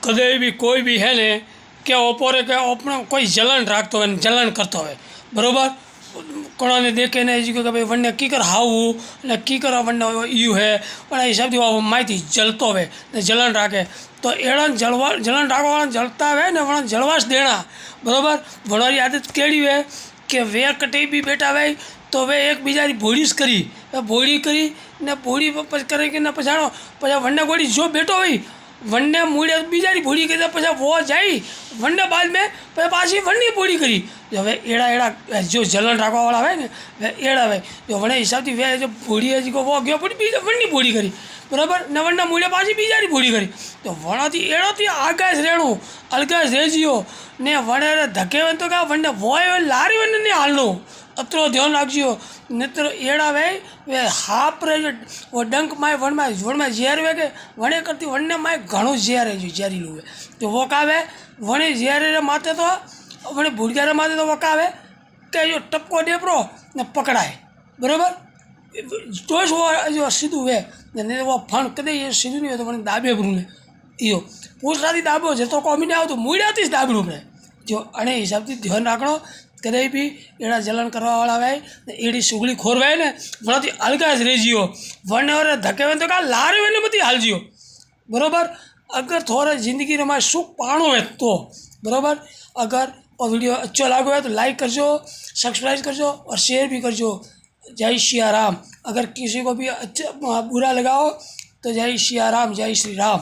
कदे भी कोई भी है ने કે ઓપોરે કે આપણે કોઈ જલન રાખતો હોય ને જલન કરતો હોય બરાબર કોણાને દેખે ને કે ભાઈ વણને કીકર હાવું ને કીકર વણને યું હે પણ એ હિસાબથી માહિતી જલતો હોય ને જલન રાખે તો એડા જલન રાખવાવાળા જલતા હોય ને વણ જળવાશ દેણા બરાબર વણવાની આદત કેળી હોય કે વે કટે બી બેઠા હોય તો હવે એકબીજાની ભોળી જ કરી ભોળી કરી ને ભોળી કરી કે પછાડો પછી વણને ગોળી જો બેઠો હોય વનને મૂળે બીજાની ભોળી કરી પછી વો જાય વનને બાદ મેં પછી પાછી વનની ભોળી કરી હવે એડા જો જલન રાખવાવાળા હોય ને એડા હોય જો વણે હિસાબથી વે જો ભોળી હજી વો ગયો પણ બીજા વનની ભોળી કરી બરાબર ને વનના મૂળે પાછી બીજાની ભોળી કરી તો વણાથી એડોથી આગાશ રહેણું અલગાશ રહેજીઓ ને વણે ધકે તો કે વનને વોય લારી વનને નહીં હાલનું અત્રો ધ્યાન રાખજો નહીતર એડા વે હાપ રહે વો ડંક માય વણમાં ઝેર વે કે વણે કરતી વણને માય ઘણું ઝેર છે ઝેરીલું હોય તો વોકાવે વણે ઝેર માથે તો વણે ભૂલગ્યારે માથે તો વકાવે કે જો ટપકો ડેપરો ને પકડાય બરાબર જોશ જો સીધું વે ને વો ફણ કદે એ સીધું નહીં હોય તો મને દાબે ભરું ને ઈયો પૂછરાથી દાબ્યો છે તો કોમી નહીં આવતું મૂળ્યાથી જ દાબડું મેં જો અને હિસાબથી ધ્યાન રાખણો કદાચ બી એડા જલન કરવાવાળા હોય ને એડી સુગડી ખોરવાય ને વણાથી અલગા જ રહેજીઓ વણને વરે ધકે તો કા લારી હોય ને બધી હાલજીઓ बराबर अगर थोड़ा ज़िंदगी में हमारे सुख पाणो है तो बराबर अगर और वीडियो अच्छा लागो है तो लाइक करजो सब्सक्राइब करजो और शेयर भी करजो। जय श्री राम। अगर किसी को भी अच्छा बुरा लगाओ तो जय श्री राम, जय श्री राम।